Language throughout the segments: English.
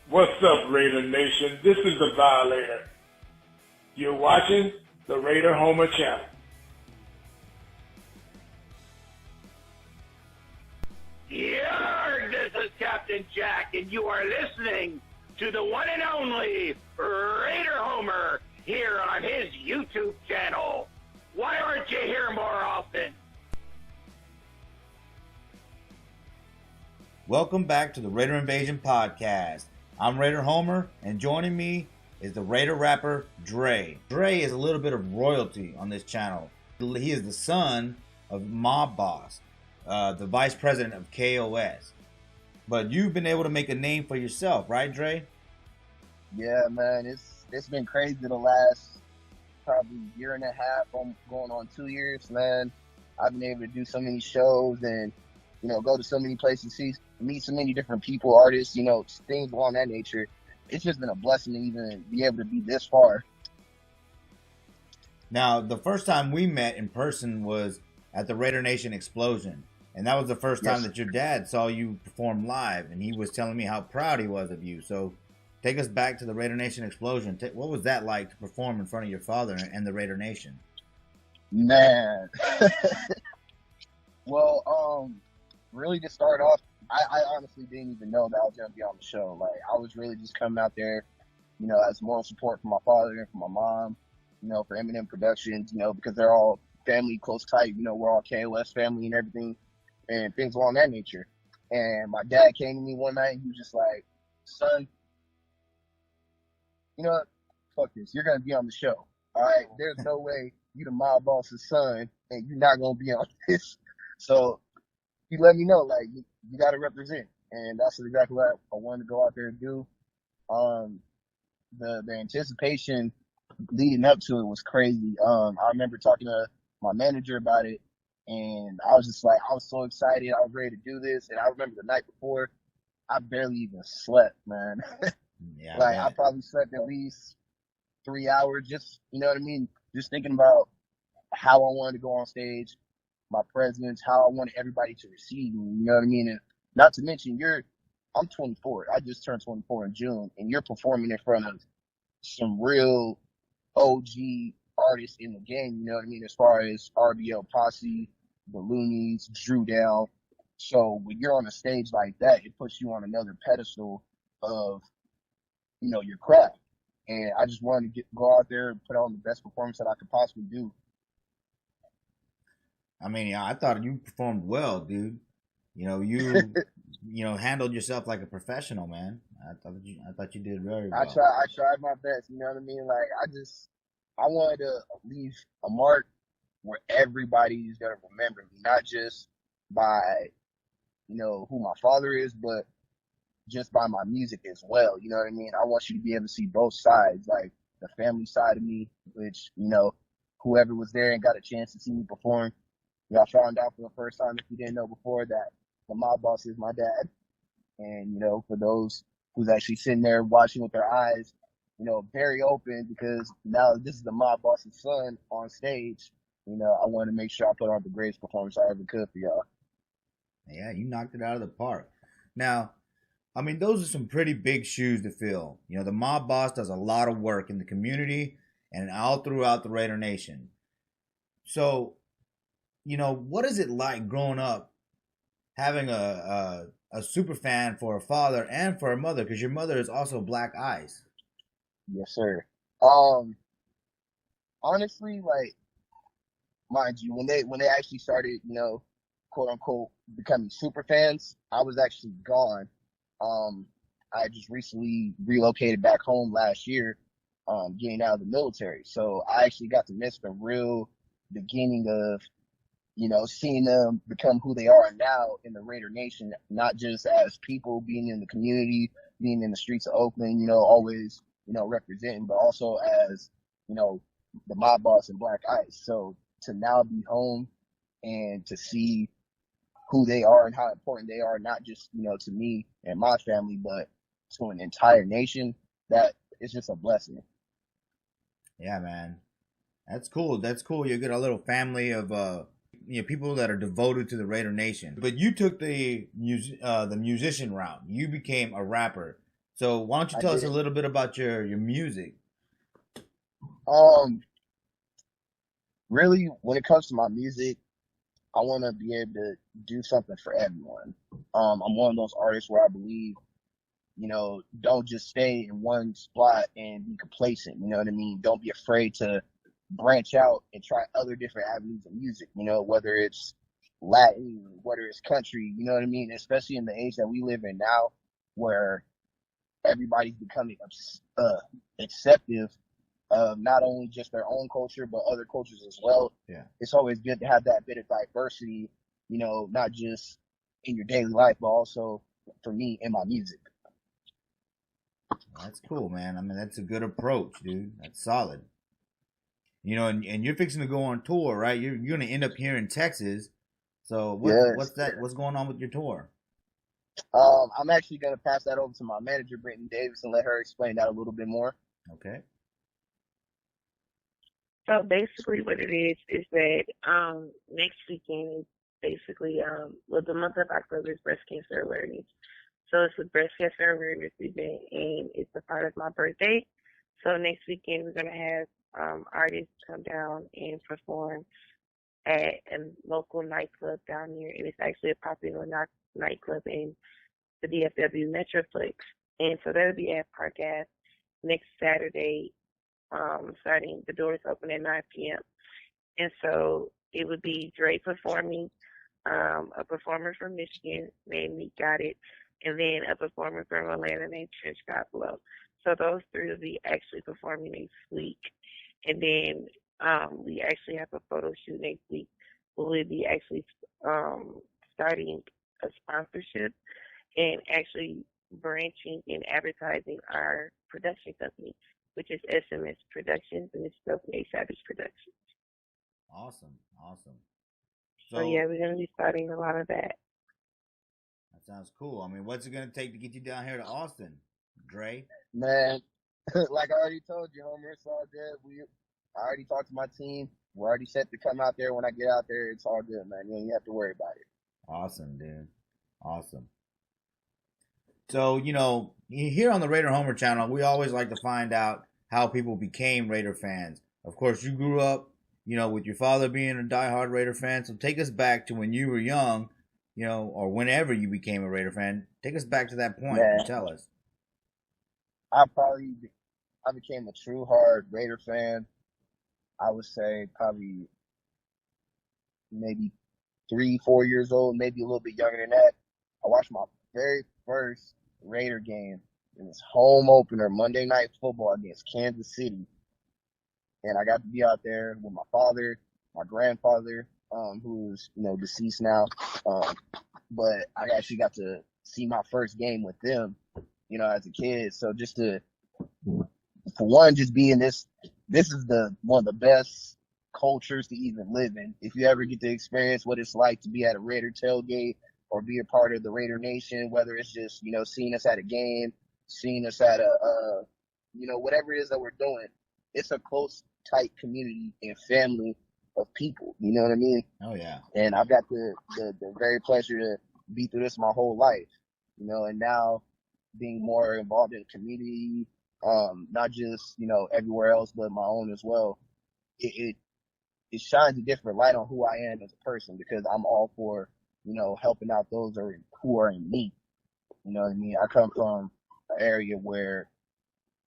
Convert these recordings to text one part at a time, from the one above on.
What's up, Raider Nation? This is the Violator. You're watching the Raider Homer channel. Yarg, this is Captain Jack, and you are listening to the one and only Raider Homer here on his YouTube channel. Why aren't you here more often? Welcome back to the Raider Invasion Podcast. I'm Raider Homer, and joining me is the Raider rapper Dre. Dre is a little bit of royalty on this channel. He is the son of Mob Boss, the vice president of KOS. But you've been able to make a name for yourself, right, Dre? Yeah, man, it's been crazy the last probably year and a half. I'm going on 2 years, man. I've been able to do so many shows and, go to so many places, meet so many different people, artists, things along that nature. It's just been a blessing to even be able to be this far. Now, the first time we met in person was at the Raider Nation Explosion. And that was the first time that your dad saw you perform live. And he was telling me how proud he was of you. So take us back to the Raider Nation Explosion. What was that like to perform in front of your father and the Raider Nation? Man. Well, really to start off, I honestly didn't even know that I was going to be on the show. Like, I was really just coming out there, as moral support for my father and for my mom, for Eminem Productions, because they're all family, close tight, we're all KOS family and everything, and things along that nature. And my dad came to me one night and he was just like, son, you know what? Fuck this. You're going to be on the show. All right? There's no way you the mob boss's son and you're not going to be on this. So he let me know, like, you got to represent. And that's exactly what I wanted to go out there and do. The anticipation leading up to it was crazy. I remember talking to my manager about it, and I was just like, I was so excited. I was ready to do this. And I remember the night before, I barely even slept, man. Yeah, like, I probably slept at least 3 hours, just, just thinking about how I wanted to go on stage, my presence, how I wanted everybody to receive me, And not to mention, I'm 24. I just turned 24 in June, and you're performing in front of some real OG artists in the game, As far as RBL Posse, the Loonies, Drew Down. So when you're on a stage like that, it puts you on another pedestal of, your craft. And I just wanted to go out there and put on the best performance that I could possibly do. I mean, I thought you performed well, dude. You handled yourself like a professional, man. I thought you did very well. I tried my best, Like, I wanted to leave a mark where everybody is gonna remember me, not just by, who my father is, but just by my music as well. I want you to be able to see both sides, like the family side of me, which, whoever was there and got a chance to see me perform, I found out for the first time, if you didn't know before, that the mob boss is my dad. And, for those who's actually sitting there watching with their eyes, very open, because now this is the mob boss's son on stage. I wanted to make sure I put on the greatest performance I ever could for y'all. Yeah, you knocked it out of the park. Now, I mean, those are some pretty big shoes to fill. The mob boss does a lot of work in the community and all throughout the Raider Nation. So, what is it like growing up having a super fan for a father and for a mother? Because your mother is also Black Ice. Yes, sir. Honestly, like, mind you, when they actually started, quote unquote, becoming super fans, I was actually gone. I just recently relocated back home last year, getting out of the military. So I actually got to miss the real beginning of, seeing them become who they are now in the Raider Nation, not just as people being in the community, being in the streets of Oakland, always, representing, but also as, the mob boss and Black Ice. So to now be home and to see who they are and how important they are, not just, to me and my family, but to an entire nation, that is just a blessing. Yeah, man. That's cool. You get a little family of people that are devoted to the Raider Nation. But you took the musician route. You became a rapper. So why don't you I tell us a did. little bit about your music? Um, Really, when it comes to my music, I want to be able to do something for everyone. I'm one of those artists where I believe, don't just stay in one spot and be complacent. You know what I mean? Don't be afraid to branch out and try other different avenues of music, whether it's Latin, whether it's country, you know what I mean? Especially in the age that we live in now, where everybody's becoming acceptive of not only just their own culture, but other cultures as well. Yeah, It's always good to have that bit of diversity, not just in your daily life, but also for me in my music. that's cool, man. I mean, that's a good approach, dude. That's solid. And you're fixing to go on tour, right? You're gonna end up here in Texas. So what's Yes. that? What's going on with your tour? I'm actually going to pass that over to my manager, Brittany Davis, and let her explain that a little bit more. Okay. So basically, what it is that next weekend is basically well, the month of October is Breast Cancer Awareness. So it's a Breast Cancer Awareness event, and it's a part of my birthday. So next weekend we're gonna have artists come down and perform at a local nightclub down here, and it's actually a popular nightclub in the DFW Metroplex. And so that'll be at Park Ave next Saturday, starting the doors open at 9 p.m. And so it would be Dre performing, a performer from Michigan named Meek Got It, and then a performer from Atlanta named Trench Godflow. So those three will be actually performing next week. And then we actually have a photo shoot next week where we'll be actually starting a sponsorship and actually branching and advertising our production company, which is SMS Productions, and it's spelled A Savage Productions. Awesome. Awesome. So yeah, So we're gonna be starting a lot of that. that sounds cool. I mean, what's it gonna take to get you down here to Austin, Dre? Man, like I already told you, Homer, it's all good. I already talked to my team. We're already set to come out there. When I get out there, it's all good, man. You don't have to worry about it. Awesome, dude. Awesome. So, here on the Raider Homer channel, we always like to find out how people became Raider fans. Of course, you grew up, with your father being a diehard Raider fan. So take us back to when you were young, or whenever you became a Raider fan. Take us back to that point Man, and tell us. I probably I became a true hard Raider fan. I would say probably maybe 3, 4 years old, maybe a little bit younger than that. I watched my very first Raider game. It was home opener, Monday Night Football against Kansas City. And I got to be out there with my father, my grandfather, who's, deceased now. Um, but I actually got to see my first game with them, as a kid. So just for one, just being this is one of the best cultures to even live in. If you ever get to experience what it's like to be at a Raider tailgate or be a part of the Raider Nation, whether it's just, seeing us at a game, seeing us at whatever it is that we're doing, it's a close, tight community and family of people. You know what I mean? Oh, yeah. And I've got the very pleasure to be through this my whole life, and now being more involved in the community, not just, everywhere else, but my own as well. It shines a different light on who I am as a person because I'm all for, helping out those who are in need. You know what I mean? I come from an area where,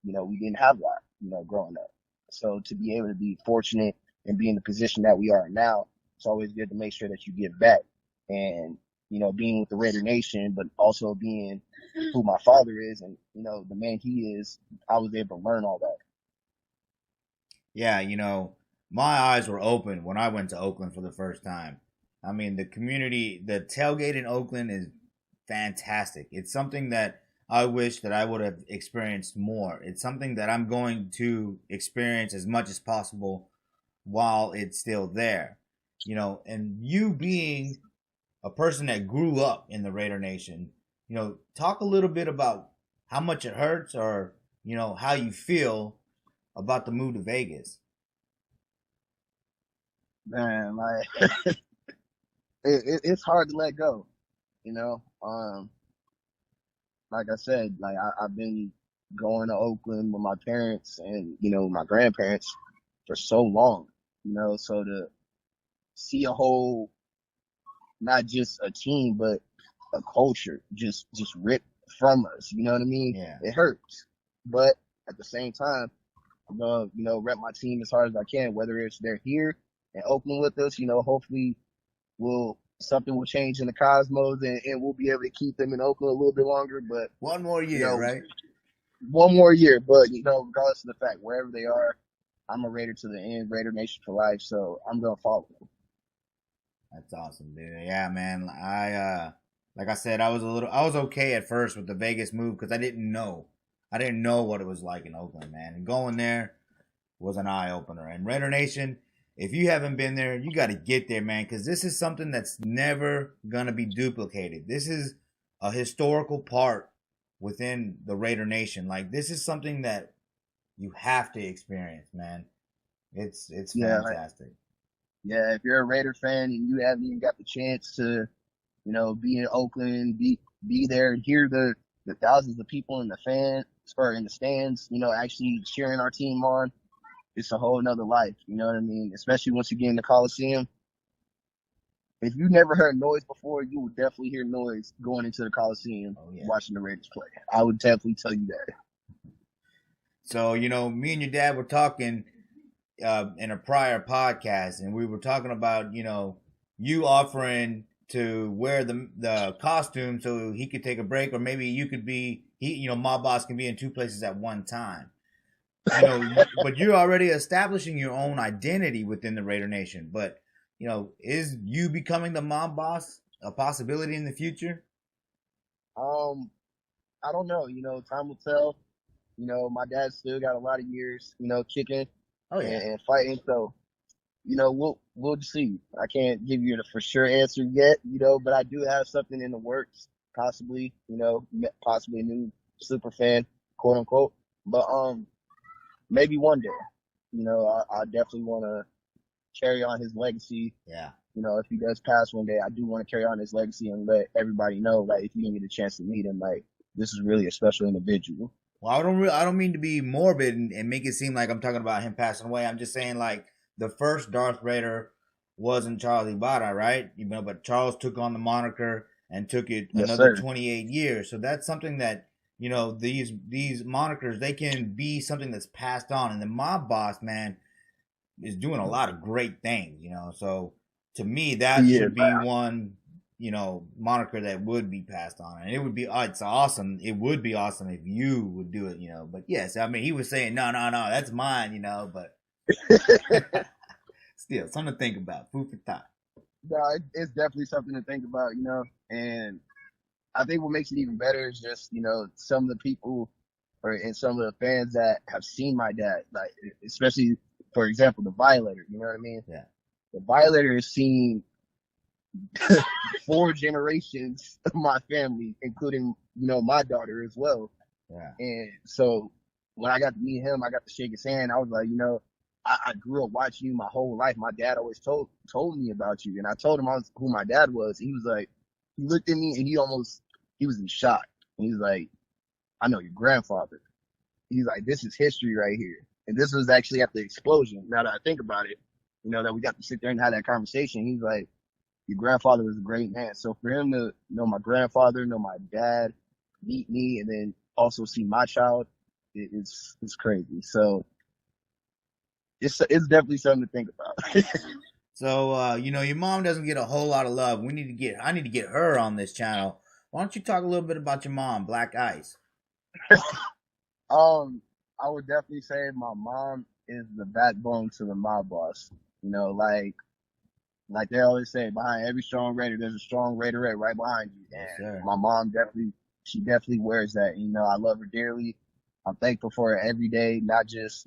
we didn't have that, growing up. So to be able to be fortunate and be in the position that we are now, it's always good to make sure that you give back. And, being with the Raider Nation, but also being who my father is and, the man he is, I was able to learn all that. Yeah, my eyes were open when I went to Oakland for the first time. I mean, the community, the tailgate in Oakland is fantastic. It's something that I wish that I would have experienced more. It's something that I'm going to experience as much as possible while it's still there. And you being a person that grew up in the Raider Nation, talk a little bit about how much it hurts or, how you feel about the move to Vegas. Man, like, it's hard to let go, like I said, like I've been going to Oakland with my parents and, my grandparents for so long, so to see a whole, not just a team, but a culture just ripped from us, you know what I mean? Yeah. It hurts. But at the same time, I'm gonna, rep my team as hard as I can, whether it's they're here in Oakland with us, hopefully something will change in the cosmos and we'll be able to keep them in Oakland a little bit longer. But one more year, right? One more year, but regardless of the fact, wherever they are, I'm a Raider to the end, Raider Nation for life. So I'm gonna follow them. That's awesome, dude. Yeah, man. Like I said, I was okay at first with the Vegas move because I didn't know what it was like in Oakland, man. And going there was an eye opener. And Raider Nation, if you haven't been there, you got to get there, man, because this is something that's never gonna be duplicated. This is a historical part within the Raider Nation. Like, this is something that you have to experience, man. It's fantastic. Yeah, if you're a Raider fan and you haven't even got the chance to, be in Oakland, be there and hear the thousands of people in the stands, actually cheering our team on, it's a whole nother life. You know what I mean? Especially once you get in the Coliseum. If you never heard noise before, you would definitely hear noise going into the Coliseum watching the Raiders play. I would definitely tell you that. So, me and your dad were talking in a prior podcast, and we were talking about, you offering to wear the costume so he could take a break, or maybe you could be, Mob Boss can be in two places at one time. But you're already establishing your own identity within the Raider Nation. But, is you becoming the Mob Boss a possibility in the future? I don't know. Time will tell. My dad still got a lot of years, kicking and fighting. So, we'll see. I can't give you the for sure answer yet, but I do have something in the works, possibly, possibly a new super fan, quote unquote. But maybe one day, I definitely want to carry on his legacy. Yeah. If he does pass one day, I do want to carry on his legacy and let everybody know, like, if you didn't get a chance to meet him, like, this is really a special individual. Well, I don't mean to be morbid and make it seem like I'm talking about him passing away. I'm just saying, like, the first Darth Raider wasn't Charles Ibarra, right? But Charles took on the moniker and took it another 28 years. So that's something that, these monikers, they can be something that's passed on. And the Mob Boss, man, is doing a lot of great things, So to me, that should be one, moniker that would be passed on. And it would be, it's awesome. It would be awesome if you would do it, But yes, I mean, he was saying, no, that's mine, but still, something to think about. Food for thought. No, it's definitely something to think about, and I think what makes it even better is just, some of the people and some of the fans that have seen my dad, like, especially, for example, the Violator, you know what I mean? Yeah. The Violator has seen 4 generations of my family, including, my daughter as well. Yeah. And so when I got to meet him, I got to shake his hand. I was like, I grew up watching you my whole life. My dad always told me about you. And I told him who my dad was. He was like, he looked at me and he was in shock. And he was like, I know your grandfather. He's like, this is history right here. And this was actually at the explosion. Now that I think about it, that we got to sit there and have that conversation. He's like, your grandfather was a great man. So for him to know my grandfather, know my dad, meet me, and then also see my child, it's crazy. So it's definitely something to think about. So, your mom doesn't get a whole lot of love. I need to get her on this channel. Why don't you talk a little bit about your mom, Black Ice? I would definitely say my mom is the backbone to the Mob Boss. Like they always say, behind every strong Raider, there's a strong Raiderette right behind you. Yes, sir. My mom definitely wears that. I love her dearly. I'm thankful for her every day, not just,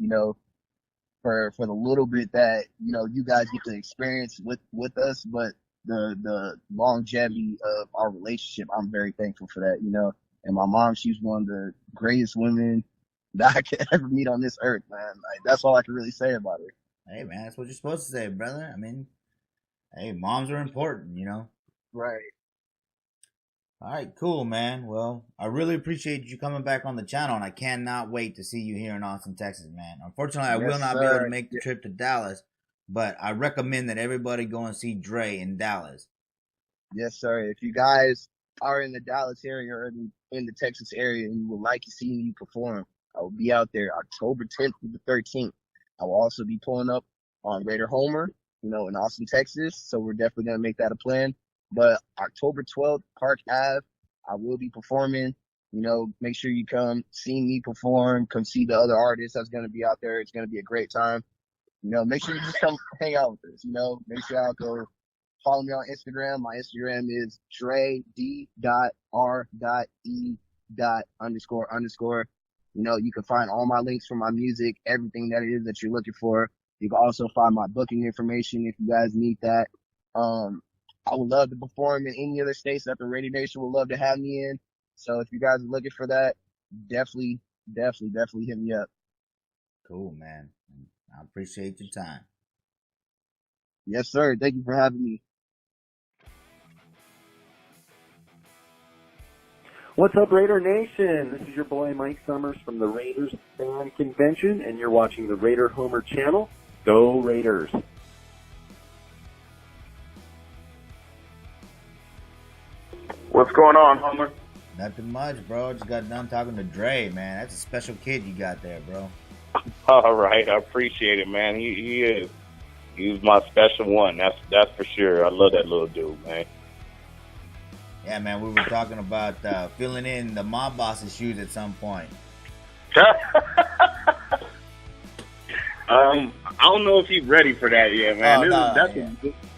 for the little bit that, you guys get to experience with us, but the longevity of our relationship. I'm very thankful for that, and my mom, she's one of the greatest women that I could ever meet on this earth, man. Like, that's all I can really say about her. Hey, man, that's what you're supposed to say, brother. I mean, hey, moms are important, Right. All right, cool, man. Well, I really appreciate you coming back on the channel, and I cannot wait to see you here in Austin, Texas, man. Unfortunately, I will Yes, not be able to sir. make the trip to Dallas, but I recommend that everybody go and see Dre in Dallas. Yes, sir. If you guys are in the Dallas area or in the Texas area and you would like to see me perform, I will be out there October 10th through the 13th. I will also be pulling up on Raider Homer, in Austin, Texas. So we're definitely going to make that a plan. But October 12th, Park Ave, I will be performing. Make sure you come see me perform, come see the other artists that's going to be out there. It's going to be a great time. Make sure you just come hang out with us. Make sure y'all go follow me on Instagram. My Instagram is dre.r.e.__. You can find all my links for my music, everything that it is that you're looking for. You can also find my booking information if you guys need that. I would love to perform in any other states that the Radio Nation would love to have me in. So if you guys are looking for that, definitely hit me up. Cool, man. I appreciate your time. Yes, sir. Thank you for having me. What's up, Raider Nation? This is your boy Mike Summers from the Raiders Fan Convention, and you're watching the Raider Homer channel. Go Raiders! What's going on, Homer? Nothing much, bro. Just got done talking to Dre, man. That's a special kid you got there, bro. All right, I appreciate it, man. He is. He's my special one. That's for sure. I love that little dude, man. Yeah, man. We were talking about filling in the mob boss's shoes at some point. I don't know if he's ready for that yet, man.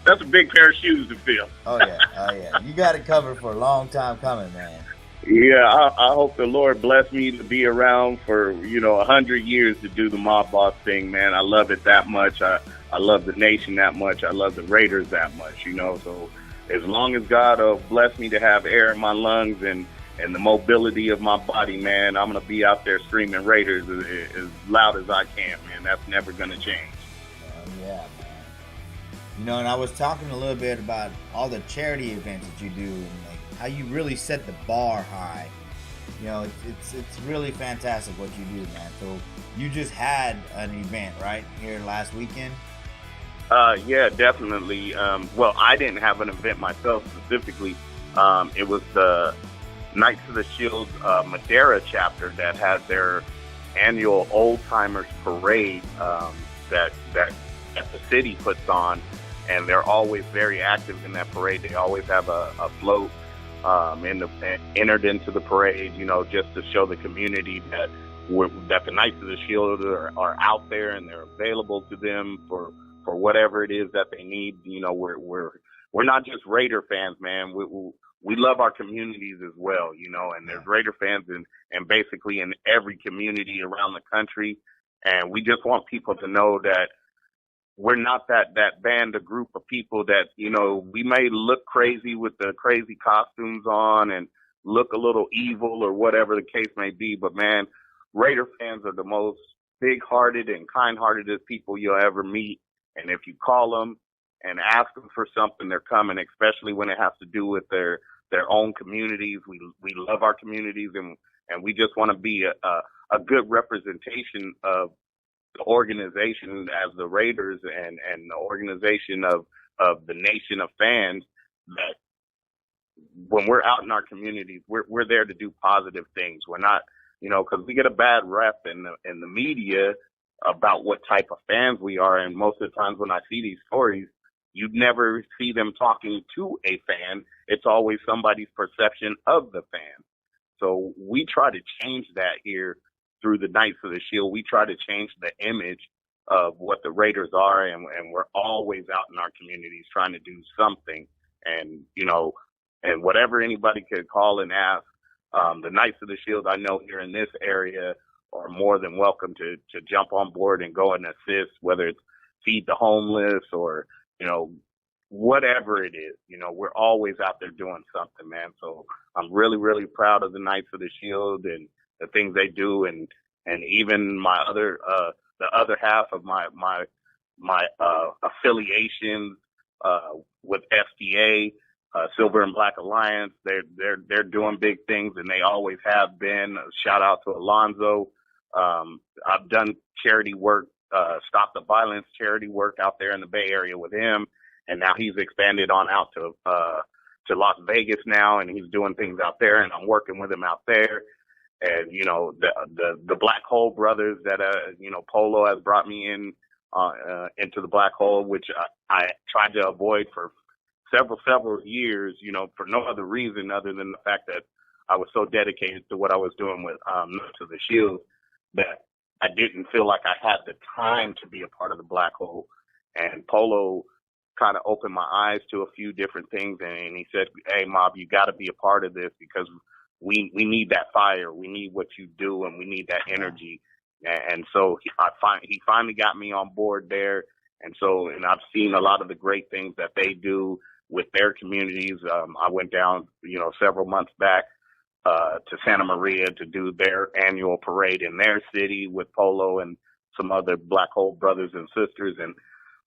That's a big pair of shoes to fill. Oh yeah. You got it covered for a long time coming, man. Yeah, I hope the Lord bless me to be around for 100 years to do the mob boss thing, man. I love it that much. I love the nation that much. I love the Raiders that much, So as long as God bless me to have air in my lungs and the mobility of my body, man, I'm gonna be out there screaming Raiders as loud as I can, man. That's never gonna change. Yeah, man. And I was talking a little bit about all the charity events that you do, and like how you really set the bar high. It's really fantastic what you do, man. So you just had an event, right, here last weekend? Yeah, definitely. Well, I didn't have an event myself specifically. It was the Knights of the Shield Madera chapter that had their annual Old Timers Parade that the city puts on, and they're always very active in that parade. They always have a float entered into the parade, just to show the community that the Knights of the Shield are out there and they're available to them for whatever it is that they need. We're not just Raider fans, man. We love our communities as well, and there's Raider fans and basically in every community around the country. And we just want people to know that we're not that band, a group of people that, we may look crazy with the crazy costumes on and look a little evil or whatever the case may be. But man, Raider fans are the most big-hearted and kind-hearted people you'll ever meet. And if you call them and ask them for something, they're coming, especially when it has to do with their own communities. We love our communities, and we just want to be a good representation of the organization as the Raiders and the organization of the nation of fans, that when we're out in our communities, we're there to do positive things. We're not, because we get a bad rep in the media about what type of fans we are. And most of the times when I see these stories, you never see them talking to a fan. It's always somebody's perception of the fan. So we try to change that here through the Knights of the Shield. We try to change the image of what the Raiders are, and we're always out in our communities trying to do something. And, and whatever anybody could call and ask, the Knights of the Shield, I know here in this area, are more than welcome to jump on board and go and assist, whether it's feed the homeless or, whatever it is. We're always out there doing something, man. So I'm really, really proud of the Knights of the Shield and the things they do, and even my other the other half of my affiliations with FDA. Silver and Black Alliance. They're doing big things, and they always have been. Shout out to Alonzo. I've done charity work, Stop the Violence charity work out there in the Bay Area with him, and now he's expanded on out to Las Vegas now, and he's doing things out there, and I'm working with him out there. And the Black Hole brothers that Polo has brought me into the Black Hole, which I tried to avoid for several years, for no other reason other than the fact that I was so dedicated to what I was doing with Knights of the Shield that I didn't feel like I had the time to be a part of the Black Hole. And Polo kind of opened my eyes to a few different things, and he said, "Hey, Mob, you got to be a part of this because we need that fire, we need what you do, and we need that energy." And so he finally got me on board there. And I've seen a lot of the great things that they do with their communities. I went down, several months back to Santa Maria to do their annual parade in their city with Polo and some other Black Hole brothers and sisters. And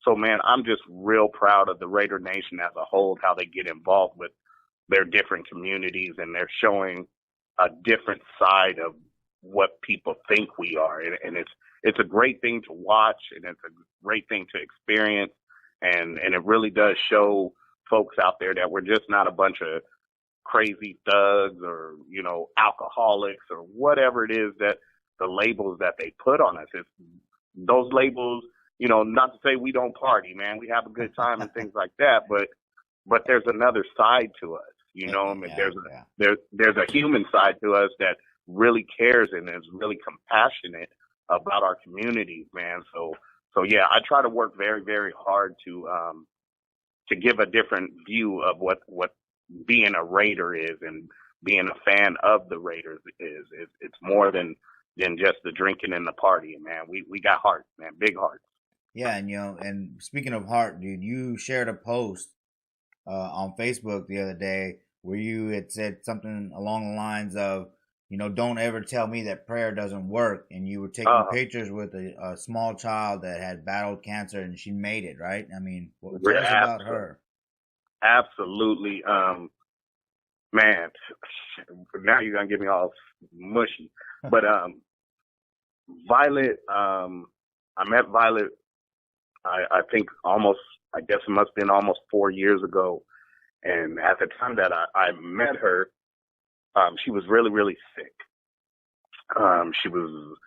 so, man, I'm just real proud of the Raider Nation as a whole, how they get involved with their different communities, and they're showing a different side of what people think we are. And it's a great thing to watch, and it's a great thing to experience. And it really does show folks out there that we're just not a bunch of crazy thugs or, alcoholics or whatever it is that the labels that they put on us. It's those labels, not to say we don't party, man. We have a good time and things like that, but there's another side to us, there's a human side to us that really cares and is really compassionate about our communities, man. So yeah, I try to work very, very hard to give a different view of what being a Raider is and being a fan of the Raiders is. It's more than just the drinking and the partying, man. We got hearts, man, big hearts. Yeah, and speaking of heart, dude, you shared a post on Facebook the other day where you had said something along the lines of, don't ever tell me that prayer doesn't work. And you were taking pictures with a small child that had battled cancer, and she made it, right? I mean, tell us about her. Absolutely. Man, now you're going to get me all mushy. But Violet, I met Violet, I think I guess it must have been almost 4 years ago. And at the time that I met her, she was really, really sick. She was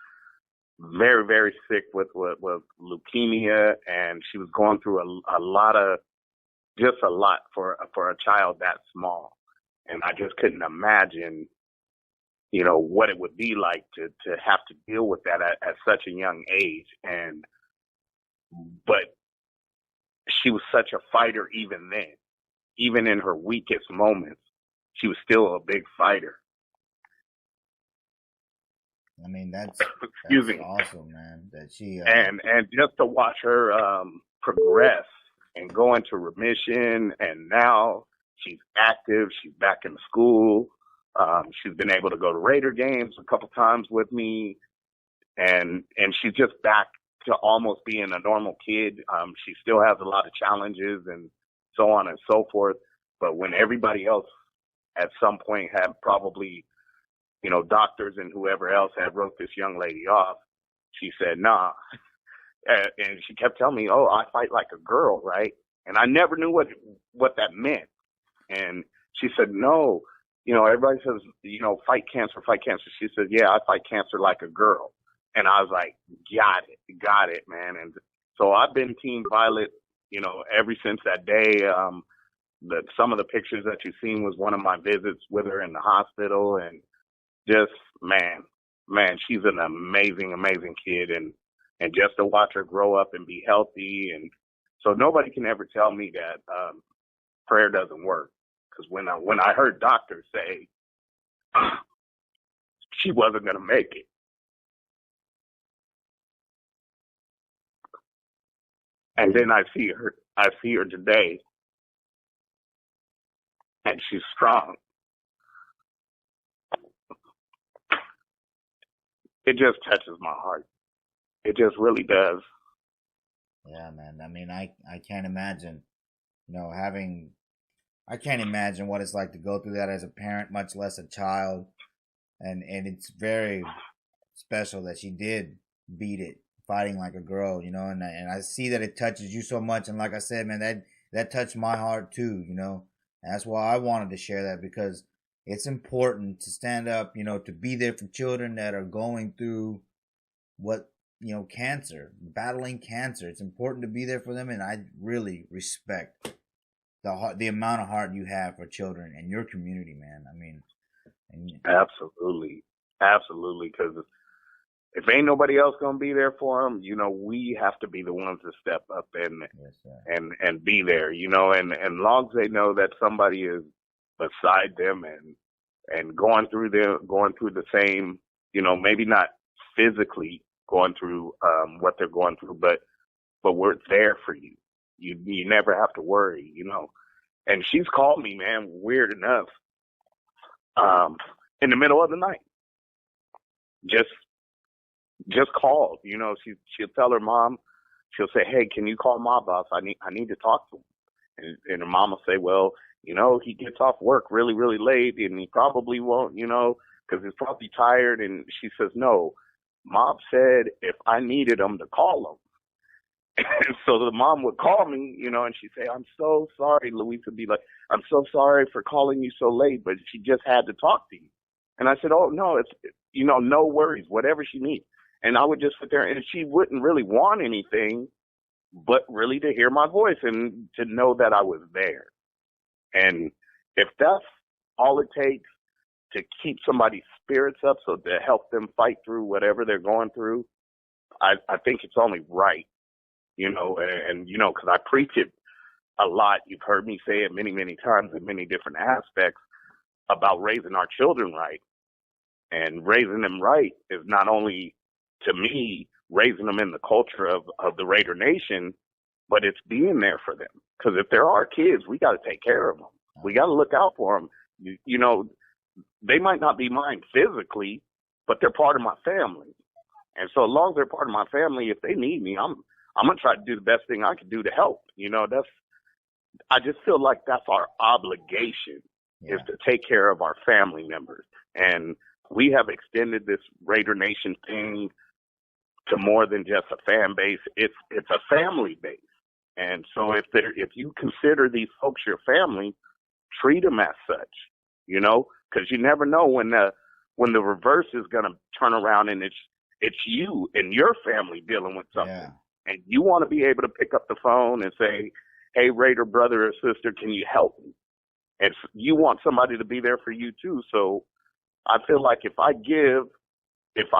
very, very sick with leukemia, and she was going through a lot for a child that small. And I just couldn't imagine, what it would be like to have to deal with that at such a young age. But she was such a fighter even then. Even in her weakest moments, she was still a big fighter. I mean, that's awesome, man. That she and just to watch her progress and go into remission, and now she's active. She's back in school. She's been able to go to Raider games a couple times with me, and she's just back to almost being a normal kid. She still has a lot of challenges and so on and so forth. But when everybody else at some point had probably, doctors and whoever else had wrote this young lady off, she said, nah. And she kept telling me, "Oh, I fight like a girl, right?" And I never knew what that meant. And she said, "No, everybody says, fight cancer, fight cancer." She said, "Yeah, I fight cancer like a girl." And I was like, got it, man. And so I've been Team Violet, ever since that day. Some of the pictures that you've seen was one of my visits with her in the hospital, and just, man, she's an amazing, amazing kid. And just to watch her grow up and be healthy. And so nobody can ever tell me that, prayer doesn't work. Cause when I heard doctors say she wasn't going to make it, and then I see her today, and she's strong. It just touches my heart. It just really does. Yeah, man. I mean, I can't imagine, having. I can't imagine what it's like to go through that as a parent, much less a child. And it's very special that she did beat it, fighting like a girl, you know. And I see that it touches you so much. And like I said, man, that touched my heart too, you know. And that's why I wanted to share that, because it's important to stand up, you know, to be there for children that are going through what, you know, cancer, battling cancer. It's important to be there for them, and I really respect the amount of heart you have for children and your community, man. I mean, absolutely, because if ain't nobody else gonna be there for them, you know, we have to be the ones to step up and be there, you know, and long as they know that somebody is beside them and going through the same, you know, maybe not physically going through what they're going through, but we're there for you. You never have to worry, you know. And she's called me, man, weird enough, in the middle of the night. Just called, you know. She'll tell her mom, she'll say, "Hey, can you call my boss? I need to talk to him." And her mom will say, "Well, you know, he gets off work really, really late, and he probably won't, you know, because he's probably tired." And she says, "No, Mom said if I needed him to call him." And so the mom would call me, you know, and she'd say, "I'm so sorry." Louise would be like, "I'm so sorry for calling you so late, but she just had to talk to you." And I said, "Oh, no, it's, you know, no worries, whatever she needs." And I would just sit there, and she wouldn't really want anything but really to hear my voice and to know that I was there. And if that's all it takes to keep somebody's spirits up, so to help them fight through whatever they're going through, I think it's only right, you know, and you know, because I preach it a lot. You've heard me say it many, many times in many different aspects about raising our children right. And raising them right is not only, to me, raising them in the culture of the Raider Nation, but it's being there for them. Because if they're our kids, we got to take care of them. We got to look out for them. You know, they might not be mine physically, but they're part of my family. And so as long as they're part of my family, if they need me, I'm going to try to do the best thing I can do to help. You know, I just feel like that's our obligation, is to take care of our family members. And we have extended this Raider Nation thing to more than just a fan base. It's a family base. And so if you consider these folks your family, treat them as such, you know, because you never know when the reverse is going to turn around and it's you and your family dealing with something. Yeah. And you want to be able to pick up the phone and say, "Hey, Raider brother or sister, can you help me?" And you want somebody to be there for you too. So I feel like if I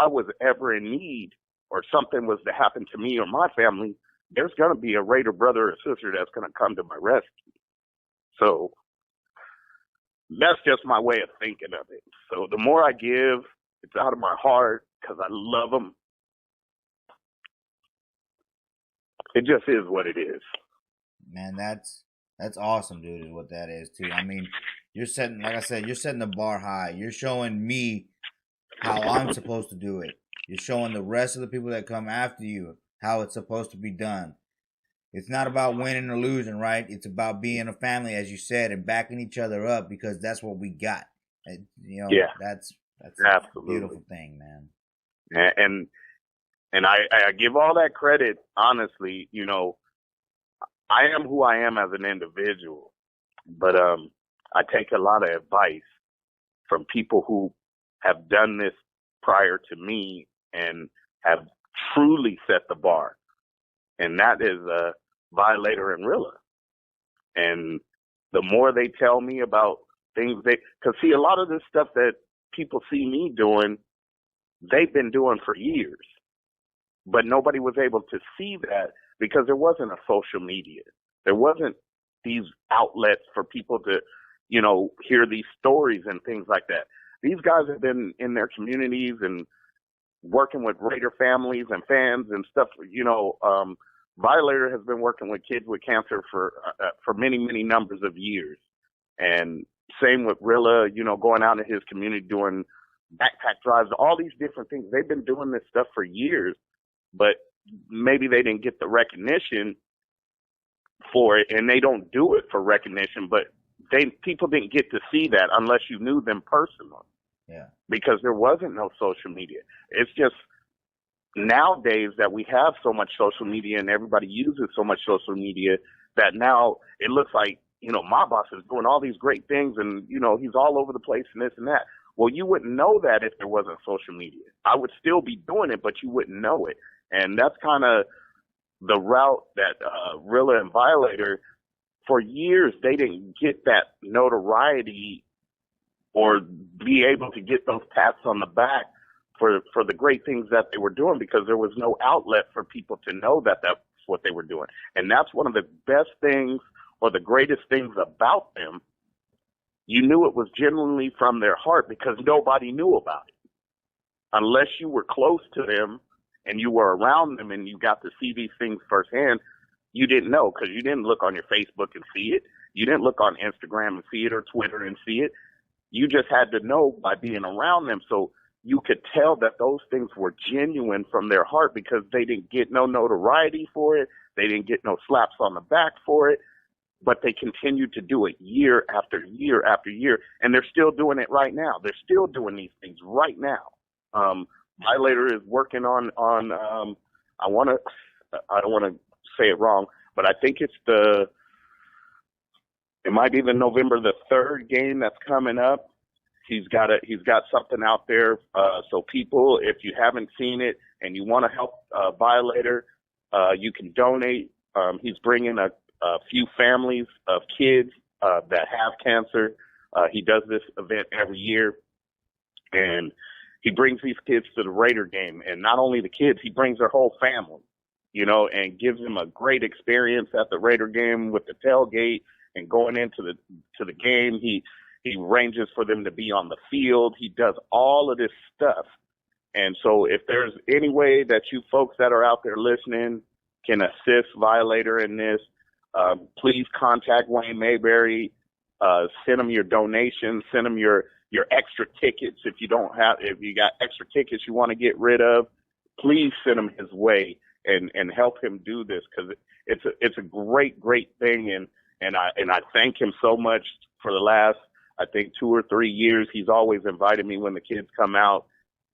was ever in need or something was to happen to me or my family, there's going to be a Raider brother or sister that's going to come to my rescue. So that's just my way of thinking of it. So the more I give, it's out of my heart because I love them. It just is what it is. Man, that's awesome, dude, is what that is, too. I mean, you're setting the bar high. You're showing me how I'm supposed to do it. You're showing the rest of the people that come after you how it's supposed to be done. It's not about winning or losing, right? It's about being a family, as you said, and backing each other up, because that's what we got. You know, that's a beautiful thing, man. And I give all that credit, honestly. You know, I am who I am as an individual, but I take a lot of advice from people who have done this prior to me and have truly set the bar. And that is Violator and Rilla. And the more they tell me about things, because see, a lot of this stuff that people see me doing, they've been doing for years. But nobody was able to see that because there wasn't a social media. There wasn't these outlets for people to, you know, hear these stories and things like that. These guys have been in their communities and working with Raider families and fans and stuff. You know, Violator has been working with kids with cancer for many, many numbers of years. And same with Rilla, you know, going out in his community doing backpack drives, all these different things. They've been doing this stuff for years, but maybe they didn't get the recognition for it, and they don't do it for recognition, but people didn't get to see that unless you knew them personally. Yeah. Because there wasn't no social media. It's just nowadays that we have so much social media and everybody uses so much social media that now it looks like, my boss is doing all these great things and, he's all over the place and this and that. Well, you wouldn't know that if there wasn't social media. I would still be doing it, but you wouldn't know it. And that's kind of the route that Rilla and Violator, for years, they didn't get that notoriety or be able to get those pats on the back for the great things that they were doing, because there was no outlet for people to know that that's what they were doing. And that's one of the best things or the greatest things about them. You knew it was genuinely from their heart because nobody knew about it. Unless you were close to them and you were around them and you got to see these things firsthand, you didn't know, because you didn't look on your Facebook and see it. You didn't look on Instagram and see it, or Twitter and see it. You just had to know by being around them. So you could tell that those things were genuine from their heart, because they didn't get no notoriety for it. They didn't get no slaps on the back for it, but they continued to do it year after year after year. And they're still doing it right now. They're still doing these things right now. Violator is working on I don't want to say it wrong, but I think it might be the November the 3rd game that's coming up. He's got something out there. So people, if you haven't seen it and you want to help Violator, you can donate. He's bringing a few families of kids that have cancer. He does this event every year, and he brings these kids to the Raider game. And not only the kids, he brings their whole family, and gives them a great experience at the Raider game with the tailgate and going into the game. He arranges for them to be on the field. He does all of this stuff. And so if there's any way that you folks that are out there listening can assist Violator in this, please contact Wayne Mayberry. Send him your donations. Send him your extra tickets. If you got extra tickets you want to get rid of, please send them his way and help him do this, because it's a great thing. And I thank him so much for the last, I think, 2 or 3 years. He's always invited me when the kids come out.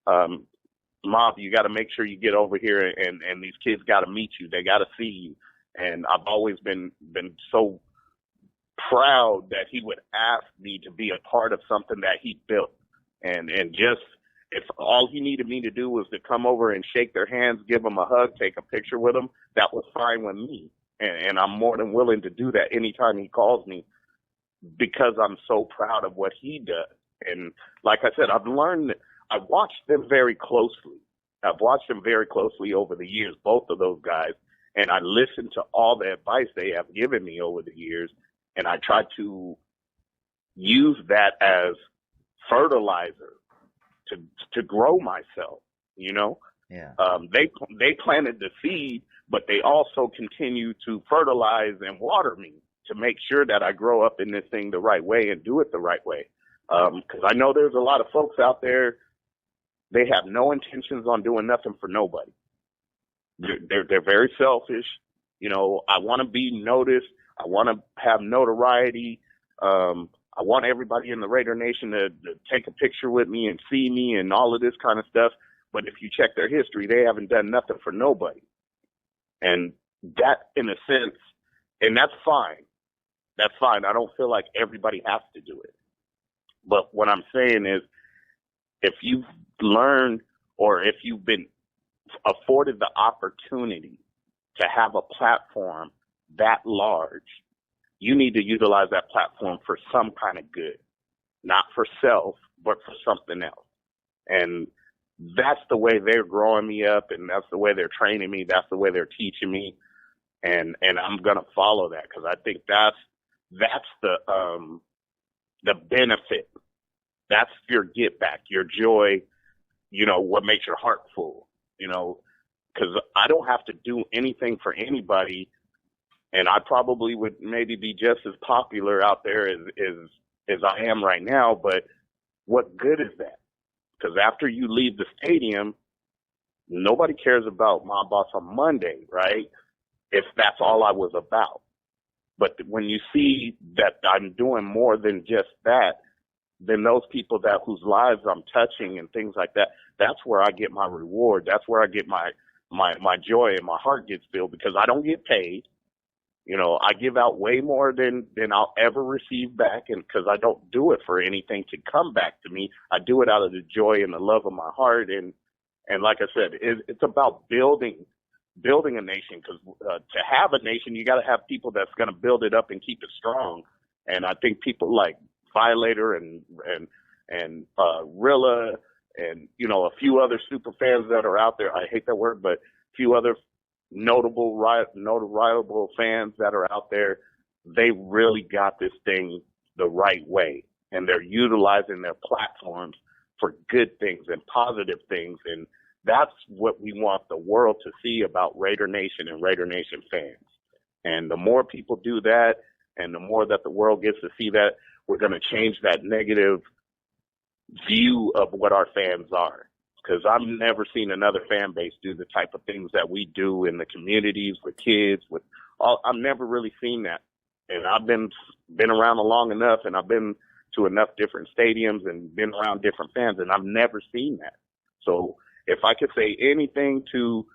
Mob, you got to make sure you get over here, and these kids got to meet you. They got to see you. And I've always been so proud that he would ask me to be a part of something that he built. And just, if all he needed me to do was to come over and shake their hands, give them a hug, take a picture with them, that was fine with me. And I'm more than willing to do that anytime he calls me, because I'm so proud of what he does. And like I said, I've watched them very closely. I've watched them very closely over the years, both of those guys. And I listened to all the advice they have given me over the years. And I try to use that as fertilizer to grow myself, Yeah. They planted the seed, but they also continue to fertilize and water me to make sure that I grow up in this thing the right way and do it the right way. Because I know there's a lot of folks out there, they have no intentions on doing nothing for nobody. They're very selfish. I want to be noticed. I want to have notoriety. I want everybody in the Raider Nation to take a picture with me and see me and all of this kind of stuff. But if you check their history, they haven't done nothing for nobody. And that, in a sense, and that's fine. That's fine. I don't feel like everybody has to do it. But what I'm saying is, if you've learned, or if you've been afforded the opportunity to have a platform that large, you need to utilize that platform for some kind of good, not for self, but for something else. And that's the way they're growing me up, and that's the way they're training me. That's the way they're teaching me. And I'm going to follow that, because I think that's the benefit. That's your get back, your joy, what makes your heart full, because I don't have to do anything for anybody. And I probably would maybe be just as popular out there as I am right now. But what good is that? Because after you leave the stadium, nobody cares about my boss on Monday, right? If that's all I was about. But when you see that I'm doing more than just that, then those people that whose lives I'm touching and things like that, that's where I get my reward. That's where I get my joy, and my heart gets filled, because I don't get paid. You know, I give out way more than I'll ever receive back, and because I don't do it for anything to come back to me. I do it out of the joy and the love of my heart. And like I said, it's about building a nation, because to have a nation, you got to have people that's going to build it up and keep it strong. And I think people like Violator and Rilla and, you know, a few other super fans that are out there. I hate that word, but a few other notable fans that are out there. They really got this thing the right way, and they're utilizing their platforms for good things and positive things. And that's what we want the world to see about Raider Nation and Raider Nation fans. And the more people do that, and the more that the world gets to see that, we're going to change that negative view of what our fans are. Because I've never seen another fan base do the type of things that we do in the communities with kids. I've never really seen that. And I've been around long enough, and I've been to enough different stadiums and been around different fans, and I've never seen that. So if I could say anything to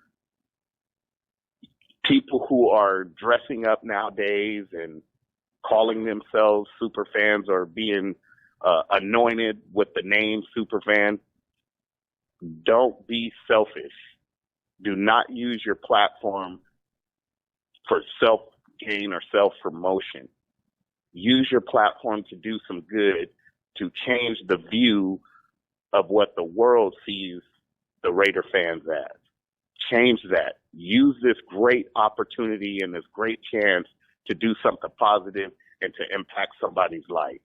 people who are dressing up nowadays and calling themselves super fans or being anointed with the name super fan, don't be selfish. Do not use your platform for self-gain or self-promotion. Use your platform to do some good, to change the view of what the world sees the Raider fans as. Change that. Use this great opportunity and this great chance to do something positive and to impact somebody's life.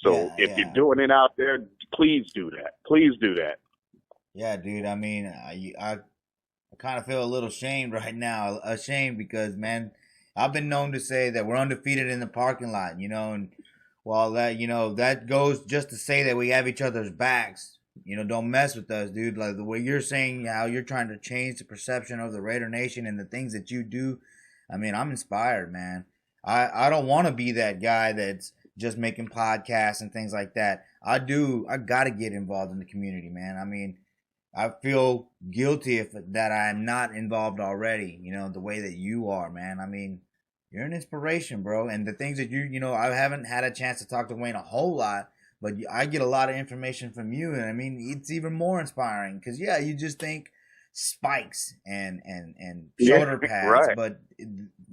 So if you're doing it out there, please do that. Please do that. Yeah, dude. I mean, I kind of feel a little ashamed right now. Ashamed because, man, I've been known to say that we're undefeated in the parking lot, you know, and while that, you know, that goes just to say that we have each other's backs. You know, don't mess with us, dude. Like the way you're saying how you're trying to change the perception of the Raider Nation and the things that you do. I mean, I'm inspired, man. I don't want to be that guy that's just making podcasts and things like that. I got to get involved in the community, man. I mean, I feel guilty that I am not involved already, you know, the way that you are, man. I mean, you're an inspiration, bro. And the things that you know, I haven't had a chance to talk to Wayne a whole lot, but I get a lot of information from you. And I mean, it's even more inspiring because, yeah, you just think spikes and shoulder pads, right. But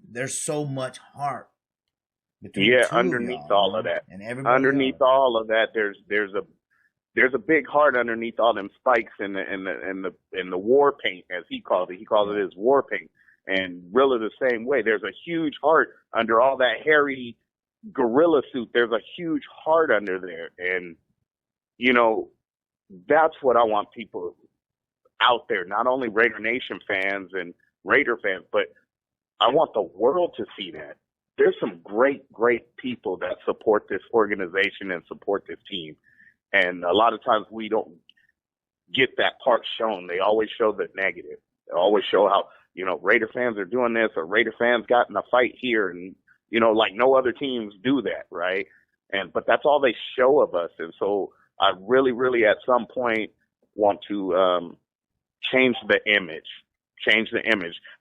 there's so much heart between the two underneath of y'all, all man. of that. And underneath all of that, there's a big heart underneath all them spikes and the war paint, as he calls it. He calls it his war paint. And really the same way. There's a huge heart under all that hairy gorilla suit. There's a huge heart under there. And, you know, that's what I want people out there, not only Raider Nation fans and Raider fans, but I want the world to see that. There's some great, great people that support this organization and support this team. And a lot of times we don't get that part shown. They always show the negative. They always show how, you know, Raider fans are doing this or Raider fans got in a fight here. And, you know, like no other teams do that, right? But that's all they show of us. And so I really, really at some point want to change the image.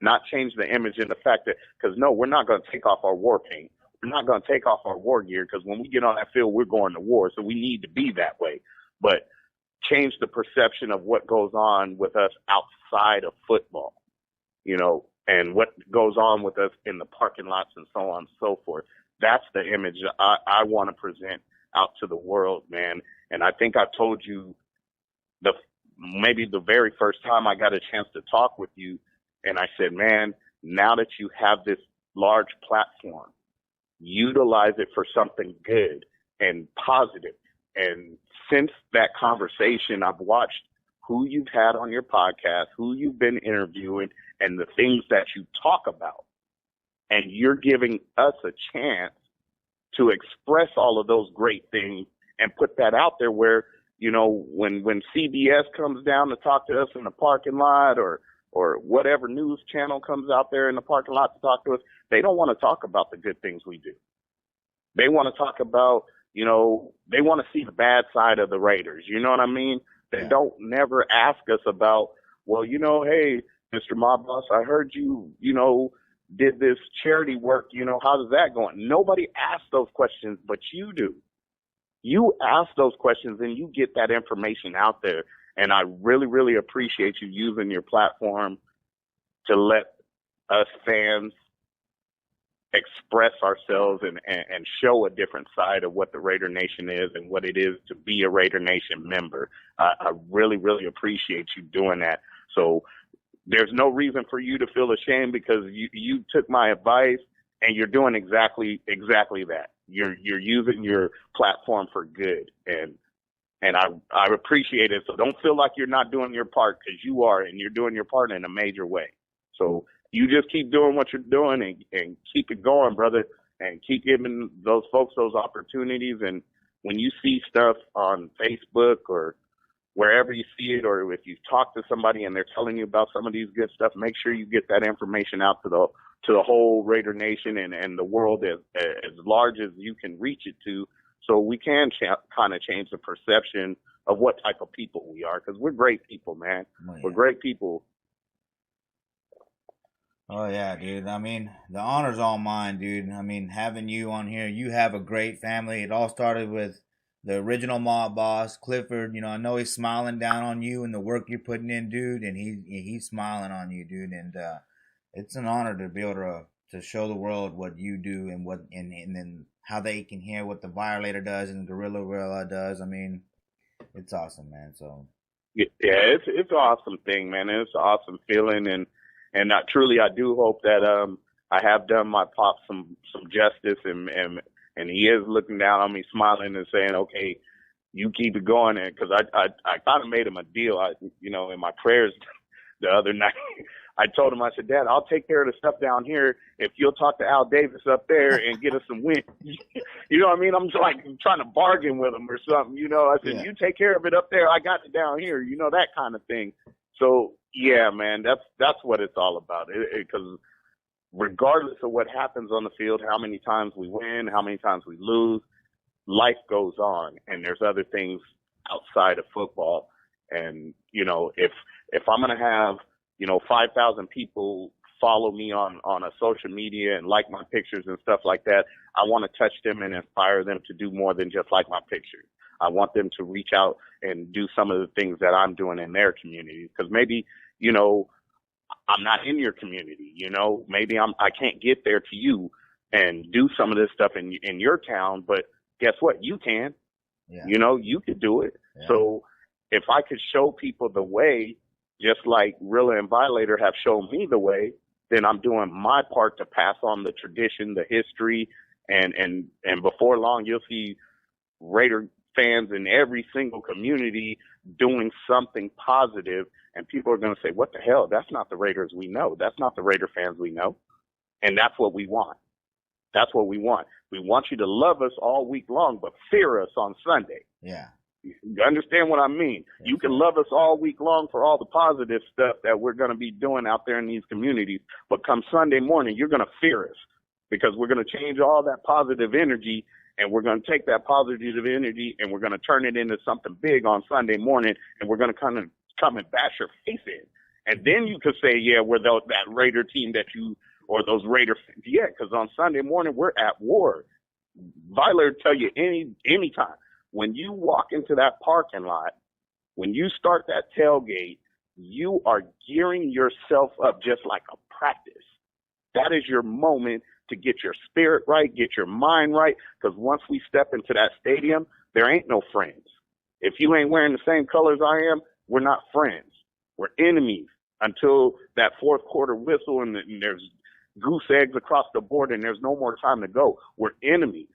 Not change the image in the fact that, because no, we're not going to take off our war paint. We're not going to take off our war gear because when we get on that field, we're going to war. So we need to be that way. But change the perception of what goes on with us outside of football, you know, and what goes on with us in the parking lots and so on and so forth. That's the image I want to present out to the world, man. And I think I told you maybe the very first time I got a chance to talk with you, and I said, man, now that you have this large platform, utilize it for something good and positive. And since that conversation, I've watched who you've had on your podcast, who you've been interviewing, and the things that you talk about. And you're giving us a chance to express all of those great things and put that out there where, you know, when CBS comes down to talk to us in the parking lot or or whatever news channel comes out there in the parking lot to talk to us, they don't want to talk about the good things we do. They want to talk about, you know, they want to see the bad side of the Raiders. You know what I mean? They don't never ask us about, well, you know, hey, Mr. Mob Boss, I heard you, you know, did this charity work. You know, how's that going? Nobody asks those questions, but you do. You ask those questions and you get that information out there. And I really, really appreciate you using your platform to let us fans express ourselves and show a different side of what the Raider Nation is and what it is to be a Raider Nation member. I really, really appreciate you doing that. So there's no reason for you to feel ashamed because you took my advice and you're doing exactly that. You're using your platform for good, and I appreciate it. So don't feel like you're not doing your part, because you are, and you're doing your part in a major way. So you just keep doing what you're doing and keep it going, brother, and keep giving those folks those opportunities. And when you see stuff on Facebook or wherever you see it, or if you talk to somebody and they're telling you about some of these good stuff, make sure you get that information out to the whole Raider Nation and the world as large as you can reach it to, so we can kind of change the perception of what type of people we are, because we're great people, man. Oh, yeah. We're great people. Oh, yeah, dude. I mean, the honor's all mine, dude. I mean, having you on here, you have a great family. It all started with the original Mob Boss, Clifford. You know, I know he's smiling down on you and the work you're putting in, dude, and he's smiling on you, dude. And it's an honor to be able to show the world what you do and and then how they can hear what the Violator does and Gorilla does. I mean, it's awesome, man. So yeah, it's an awesome thing, man. It's an awesome feeling, and I do hope that I have done my pop some justice, and he is looking down on me, smiling and saying, okay, you keep it going. And because I kind of made him a deal, you know, in my prayers the other night. I told him, I said, Dad, I'll take care of the stuff down here if you'll talk to Al Davis up there and get us some wins. You know what I mean? I'm just like trying to bargain with him or something. You know, I said, You take care of it up there. I got it down here. You know, that kind of thing. So, yeah, man, that's what it's all about. Because regardless of what happens on the field, how many times we win, how many times we lose, life goes on, and there's other things outside of football. And, you know, if I'm going to have, you know, 5,000 people follow me on a social media and like my pictures and stuff like that, I want to touch them and inspire them to do more than just like my pictures. I want them to reach out and do some of the things that I'm doing in their community. Because maybe, you know, I'm not in your community, you know, maybe I can't get there to you and do some of this stuff in your town, but guess what? You can. Yeah. You know, you could do it. Yeah. So if I could show people the way, just like Rilla and Violator have shown me the way, then I'm doing my part to pass on the tradition, the history, and before long you'll see Raider fans in every single community doing something positive, and people are going to say, what the hell? That's not the Raiders we know. That's not the Raider fans we know. And that's what we want. That's what we want. We want you to love us all week long, but fear us on Sunday. Yeah. You understand what I mean? Yes. You can love us all week long for all the positive stuff that we're going to be doing out there in these communities, but come Sunday morning, you're going to fear us, because we're going to change all that positive energy, and we're going to take that positive energy and we're going to turn it into something big on Sunday morning, and we're going to come and bash your face in. And then you could say, yeah, we're that Raider team that you, or those Raider, yeah, because on Sunday morning, we're at war. Violator tell you anytime. When you walk into that parking lot, when you start that tailgate, you are gearing yourself up just like a practice. That is your moment to get your spirit right, get your mind right, because once we step into that stadium, there ain't no friends. If you ain't wearing the same colors I am, we're not friends. We're enemies until that fourth quarter whistle and there's goose eggs across the board and there's no more time to go. We're enemies.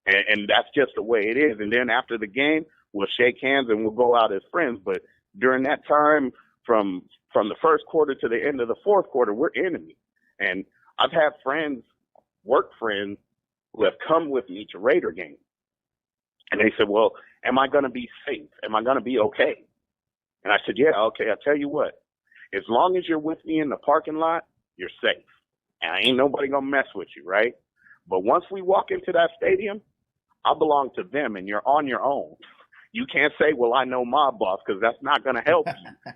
And that's just the way it is. And then after the game, we'll shake hands and we'll go out as friends. But during that time, from the first quarter to the end of the fourth quarter, we're enemies. And I've had friends, work friends, who have come with me to Raider games. And they said, well, am I going to be safe? Am I going to be okay? And I said, yeah, okay, I'll tell you what. As long as you're with me in the parking lot, you're safe. And ain't nobody going to mess with you, right? But once we walk into that stadium, I belong to them, and you're on your own. You can't say, well, I know Mob Boss, because that's not going to help you.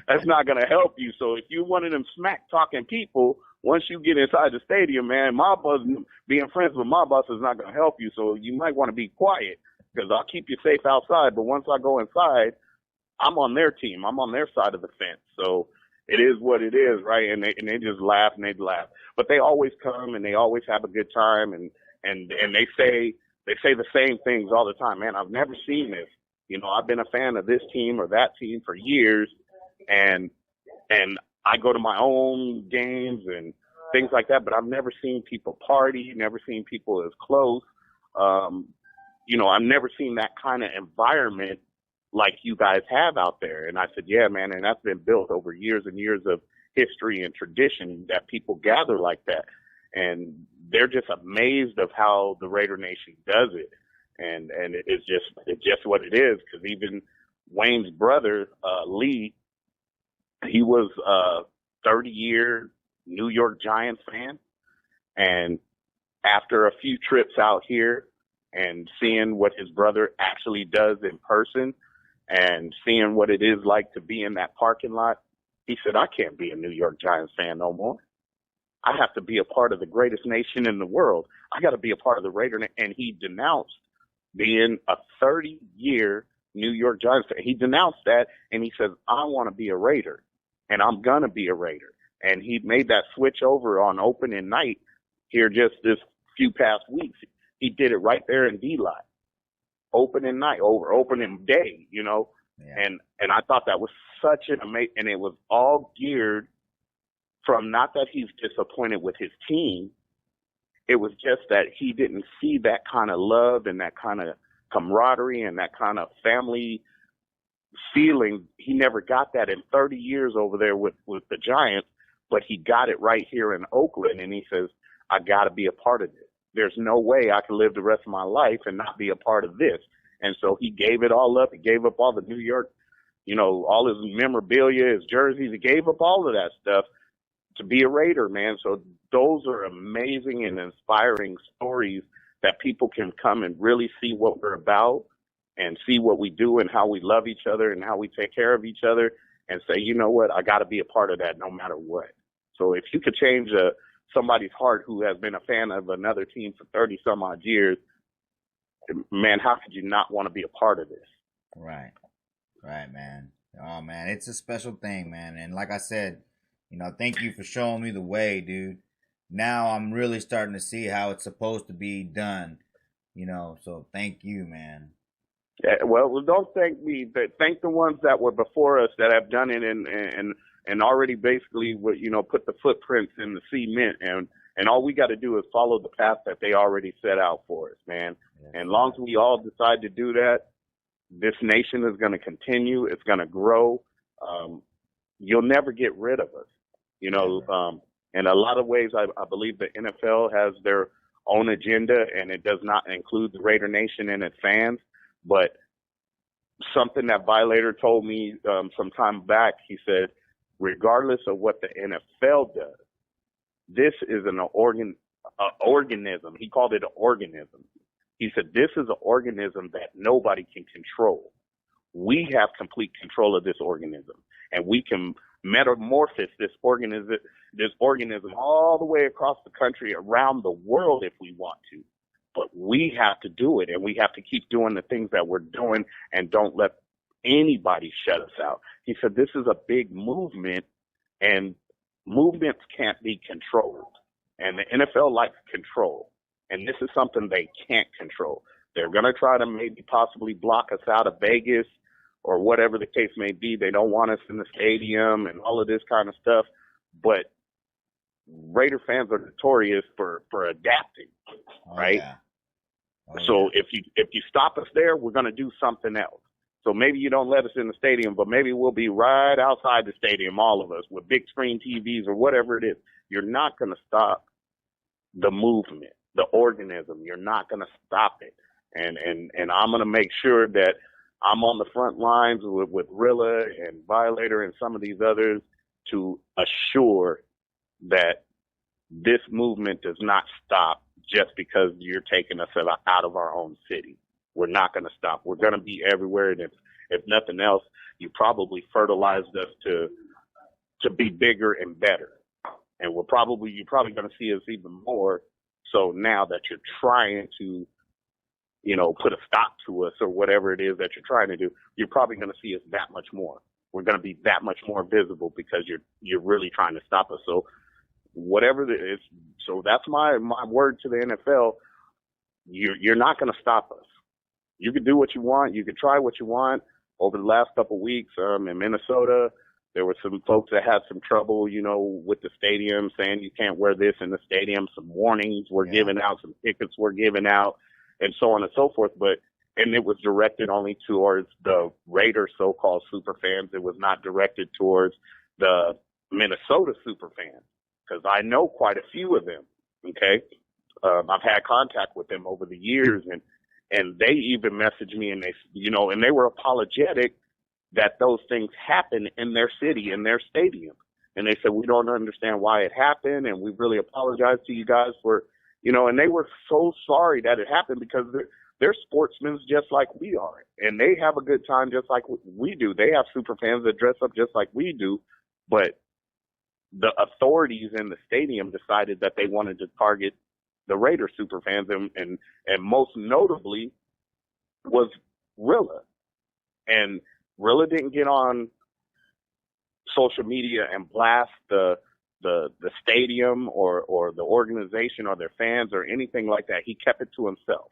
That's not going to help you. So if you're one of them smack-talking people, once you get inside the stadium, man, Mob Boss, being friends with Mob Boss is not going to help you. So you might want to be quiet, because I'll keep you safe outside. But once I go inside, I'm on their team. I'm on their side of the fence. So it is what it is, right? And they just laugh and they laugh. But they always come and they always have a good time, and they say the same things all the time. Man, I've never seen this. You know, I've been a fan of this team or that team for years, and I go to my own games and things like that, but I've never seen people party, never seen people as close. You know, I've never seen that kind of environment like you guys have out there. And I said, yeah, man, and that's been built over years and years of history and tradition that people gather like that. And they're just amazed of how the Raider Nation does it. And it's just what it is. Cause even Wayne's brother, Lee, he was a 30-year New York Giants fan. And after a few trips out here and seeing what his brother actually does in person and seeing what it is like to be in that parking lot, he said, I can't be a New York Giants fan no more. I have to be a part of the greatest nation in the world. I got to be a part of the Raider. And he denounced being a 30-year New York Giants fan. He denounced that, and he says, I want to be a Raider, and I'm going to be a Raider. And he made that switch over on opening night here just this few past weeks. He did it right there in D-Lot. Opening night, over opening day, you know. Yeah. And I thought that was such an amazing, and it was all geared from not that he's disappointed with his team. It was just that he didn't see that kind of love and that kind of camaraderie and that kind of family feeling. He never got that in 30 years over there with the Giants, but he got it right here in Oakland. And he says, I got to be a part of this. There's no way I can live the rest of my life and not be a part of this. And so he gave it all up. He gave up all the New York, you know, all his memorabilia, his jerseys. He gave up all of that stuff to be a Raider, man. So those are amazing and inspiring stories that people can come and really see what we're about and see what we do and how we love each other and how we take care of each other and say, you know what, I got to be a part of that no matter what. So if you could change somebody's heart who has been a fan of another team for 30 some odd years, man, how could you not want to be a part of this? Right, man. Oh, man, it's a special thing, man. And like I said, you know, thank you for showing me the way, dude. Now I'm really starting to see how it's supposed to be done, you know, so thank you, man. Yeah, well, don't thank me, but thank the ones that were before us that have done it and already basically, you know, put the footprints in the cement, and all we got to do is follow the path that they already set out for us, man. And as long as we all decide to do that, this nation is going to continue. It's going to grow. You'll never get rid of us, you know. In a lot of ways, I believe the NFL has their own agenda, and it does not include the Raider Nation and its fans. But something that Violator told me some time back, he said, regardless of what the NFL does, this is an organism. He called it an organism. He said, this is an organism that nobody can control. We have complete control of this organism, and we can metamorphose this organism all the way across the country, around the world if we want to. But we have to do it, and we have to keep doing the things that we're doing and don't let anybody shut us out. He said, this is a big movement, and movements can't be controlled. And the NFL likes control, and this is something they can't control. They're going to try to maybe possibly block us out of Vegas or whatever the case may be. They don't want us in the stadium and all of this kind of stuff. But Raider fans are notorious for adapting, right? Yeah. So if you stop us there, we're going to do something else. So maybe you don't let us in the stadium, but maybe we'll be right outside the stadium, all of us, with big screen TVs or whatever it is. You're not going to stop the movement, the organism. You're not going to stop it. And I'm going to make sure that I'm on the front lines with Rilla and Violator and some of these others, to assure that this movement does not stop just because you're taking us out of our own city. We're not going to stop. We're going to be everywhere. And if nothing else, you probably fertilized us to be bigger and better. And you're probably going to see us even more. So now that you're trying to, put a stop to us or whatever it is that you're trying to do, you're probably going to see us that much more. We're going to be that much more visible because you're really trying to stop us. So whatever it is, so that's my word to the NFL. You're not going to stop us. You can do what you want. You can try what you want. Over the last couple of weeks, in Minnesota, there were some folks that had some trouble, with the stadium, saying you can't wear this in the stadium. Some warnings were given out, some tickets were given out, and so on and so forth. And it was directed only towards the Raiders so-called super fans. It was not directed towards the Minnesota super fans, because I know quite a few of them. Okay, I've had contact with them over the years, and they even messaged me, and they were apologetic that those things happen in their city, in their stadium. And they said, we don't understand why it happened, and we really apologize to you guys for, and they were so sorry that it happened because they're sportsmen just like we are, and they have a good time just like we do. They have super fans that dress up just like we do, but the authorities in the stadium decided that they wanted to target the Raider super fans, and most notably was Rilla. And Rilla didn't get on social media and blast the stadium or the organization or their fans or anything like that. He kept it to himself.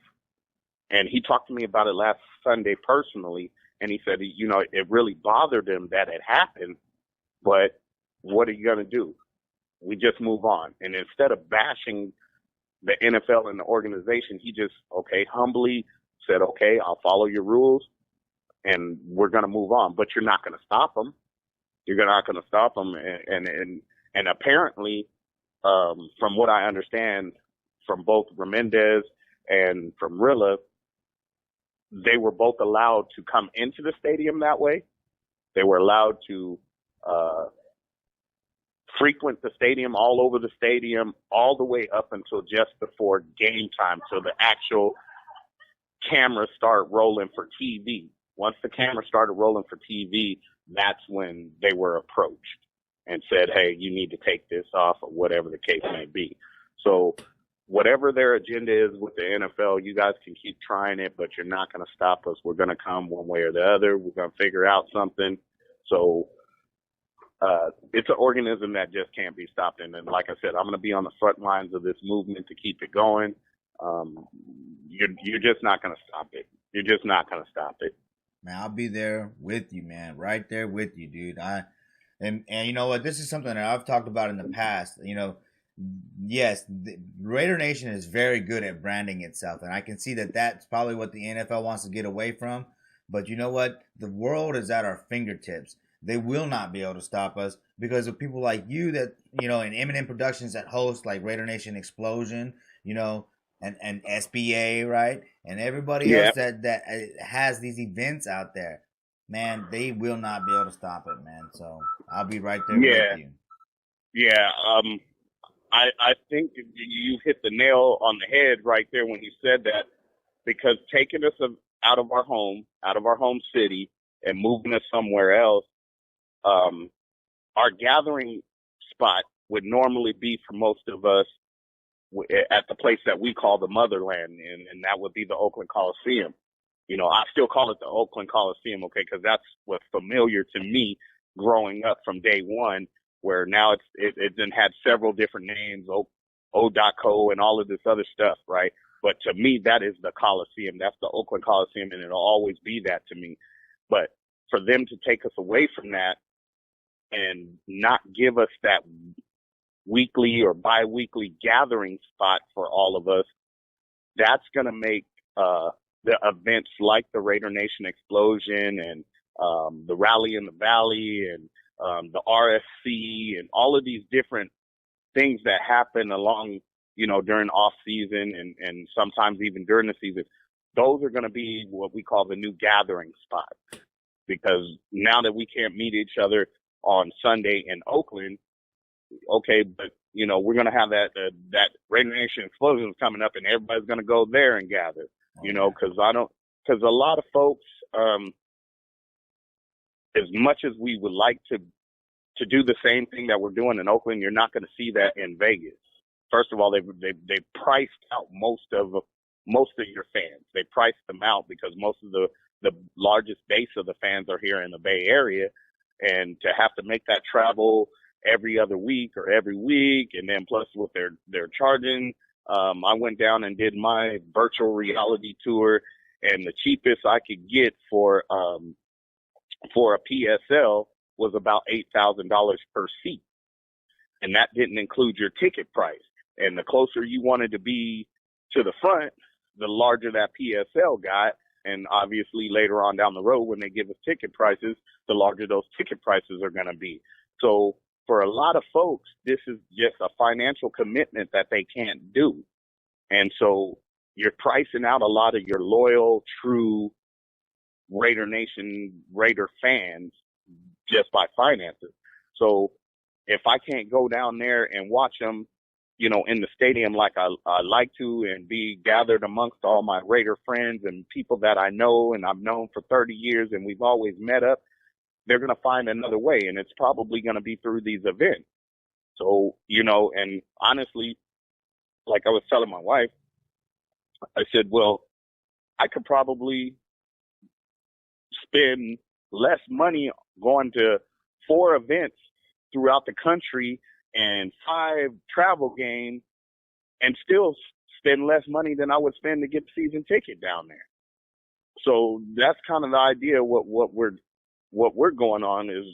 And he talked to me about it last Sunday personally, and he said, it really bothered him that it happened, but what are you going to do? We just move on. And instead of bashing the NFL and the organization, he just, humbly said, I'll follow your rules and we're going to move on, but you're not going to stop them. You're not going to stop them. And apparently, from what I understand from both Remendez and from Rilla, they were both allowed to come into the stadium that way. They were allowed to, frequent the stadium, all over the stadium, all the way up until just before game time, so the actual cameras start rolling for TV. Once the camera started rolling for TV, that's when they were approached and said, hey, you need to take this off, or whatever the case may be. So whatever their agenda is with the NFL, you guys can keep trying it, but you're not going to stop us. We're going to come one way or the other. We're going to figure out something. So it's an organism that just can't be stopped. And then, like I said, I'm going to be on the front lines of this movement to keep it going. You're just not going to stop it. You're just not going to stop it. Man, I'll be there with you, man. Right there with you, dude. And you know what? This is something that I've talked about in the past. Yes, the Raider Nation is very good at branding itself, and I can see that that's probably what the NFL wants to get away from. But you know what? The world is at our fingertips. They will not be able to stop us because of people like you that, in Eminem Productions that host like Raider Nation Explosion, and SBA, right? And everybody else that has these events out there. Man, they will not be able to stop it, man. So I'll be right there with you. Yeah. I think you hit the nail on the head right there when you said that, because taking us out of our home city and moving us somewhere else, our gathering spot would normally be for most of us at the place that we call the motherland, and that would be the Oakland Coliseum. I still call it the Oakland Coliseum, because that's what's familiar to me growing up from day one, where now it's then had several different names, O.co and all of this other stuff, right? But to me, that is the Coliseum. That's the Oakland Coliseum, and it'll always be that to me. But for them to take us away from that and not give us that weekly or bi-weekly gathering spot for all of us, that's going to make the events like the Raider Nation Explosion and the Rally in the Valley and the RSC and all of these different things that happen along, during off season and sometimes even during the season, those are going to be what we call the new gathering spot. Because now that we can't meet each other on Sunday in Oakland. Okay, but you know, we're going to have that Raider Nation explosion is coming up, and everybody's going to go there and gather. You know, because a lot of folks, as much as we would like to do the same thing that we're doing in Oakland, you're not going to see that in Vegas. First of all, they priced out most of your fans. They priced them out because most of the largest base of the fans are here in the Bay Area, and to have to make that travel every other week or every week, and then plus what they're charging. I went down and did my virtual reality tour, and the cheapest I could get for a PSL was about $8,000 per seat. And that didn't include your ticket price. And the closer you wanted to be to the front, the larger that PSL got. And obviously later on down the road, when they give us ticket prices, the larger those ticket prices are going to be. So for a lot of folks, this is just a financial commitment that they can't do. And so you're pricing out a lot of your loyal, true Raider Nation, Raider fans just by finances. So if I can't go down there and watch them, you know, in the stadium like I like to, and be gathered amongst all my Raider friends and people that I know and I've known for 30 years and we've always met up, they're going to find another way, and it's probably going to be through these events. So, you know, and honestly, like I was telling my wife, I said, well, I could probably spend less money going to 4 events throughout the country and 5 travel games and still spend less money than I would spend to get the season ticket down there. So that's kind of the idea. What we're going on is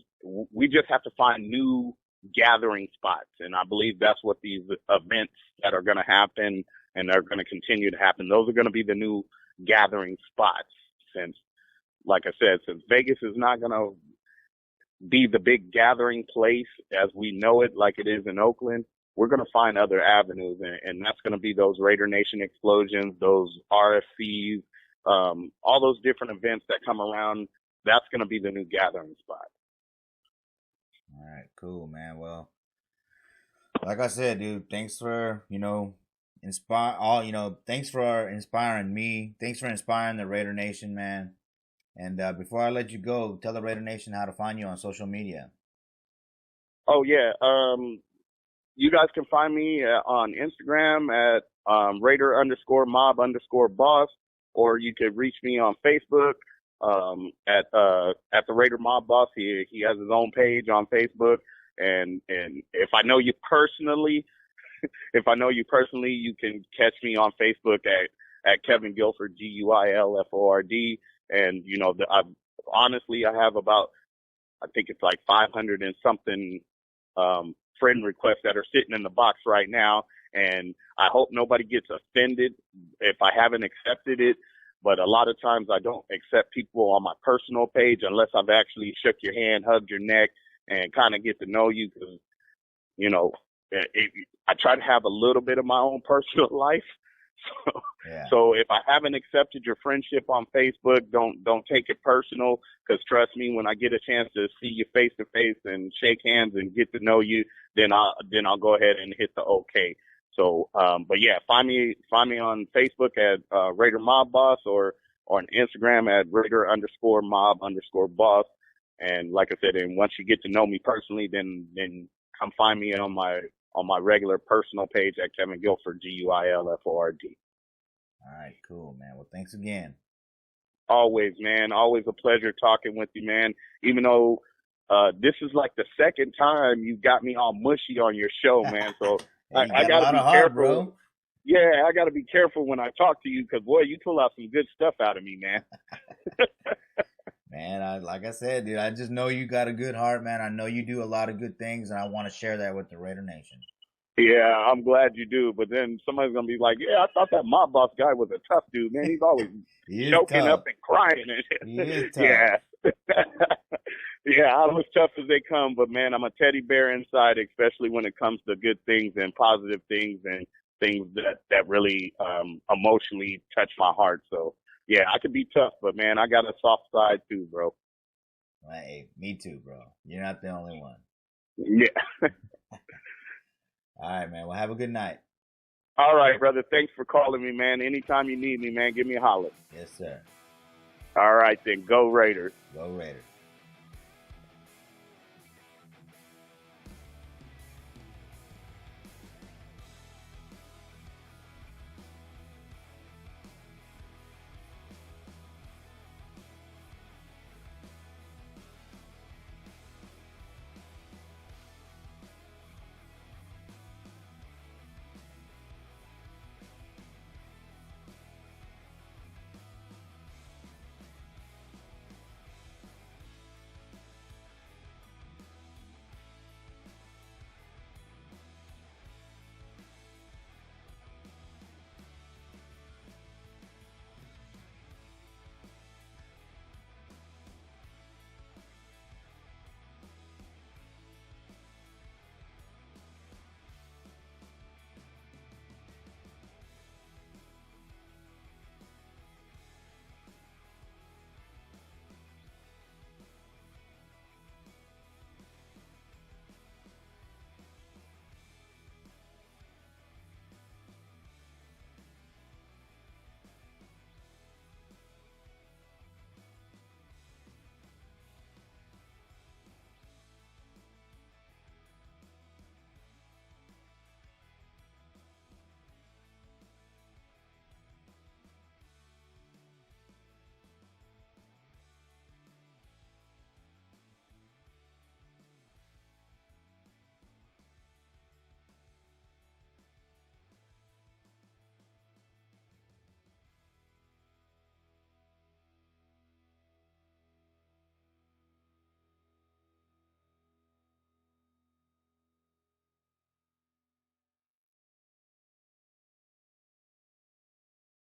we just have to find new gathering spots. And I believe that's what these events that are going to happen and are going to continue to happen. Those are going to be the new gathering spots, since, like I said, since Vegas is not going to be the big gathering place as we know it, like it is in Oakland. We're going to find other avenues, and that's going to be those Raider Nation explosions, those RFCs, all those different events that come around. That's going to be the new gathering spot. All right, cool, man. Well, like I said, dude, thanks for, thanks for inspiring me. Thanks for inspiring the Raider Nation, man. And before I let you go, tell the Raider Nation how to find you on social media. Oh, yeah. You guys can find me on Instagram at Raider_mob_boss, or you could reach me on Facebook at the Raider Mob Boss. He has his own page on Facebook, and if I know you personally, you can catch me on Facebook at Kevin Guilford, Guilford. And honestly, I have about, I think it's like 500 and something friend requests that are sitting in the box right now, and I hope nobody gets offended if I haven't accepted it. But a lot of times I don't accept people on my personal page unless I've actually shook your hand, hugged your neck, and kind of get to know you, because, I try to have a little bit of my own personal life. So if I haven't accepted your friendship on Facebook, don't take it personal, because trust me, when I get a chance to see you face to face and shake hands and get to know you, then I'll go ahead and hit the okay. So, but yeah, find me on Facebook at Raider Mob Boss, or on Instagram at Raider_mob_boss. And like I said, and once you get to know me personally, then come find me on my regular personal page at Kevin Guilford, Guilford. All right, cool, man. Well, thanks again. Always, man. Always a pleasure talking with you, man. Even though this is like the second time you got me all mushy on your show, man. So hey, I got to be careful. Bro. Yeah, I got to be careful when I talk to you, because, boy, you pull out some good stuff out of me, man. Man, like I said, dude, I just know you got a good heart, man. I know you do a lot of good things, and I want to share that with the Raider Nation. Yeah, I'm glad you do. But then somebody's going to be like, yeah, I thought that Mob Boss guy was a tough dude, man. He's always choking up and crying. He is tough. Yeah. Yeah, I'm as tough as they come. But, man, I'm a teddy bear inside, especially when it comes to good things and positive things and things that really emotionally touch my heart. So, yeah, I could be tough, but, man, I got a soft side too, bro. Hey, me too, bro. You're not the only one. Yeah. All right, man. Well, have a good night. All right, brother. Thanks for calling me, man. Anytime you need me, man, give me a holler. Yes, sir. All right, then. Go Raiders. Go Raiders.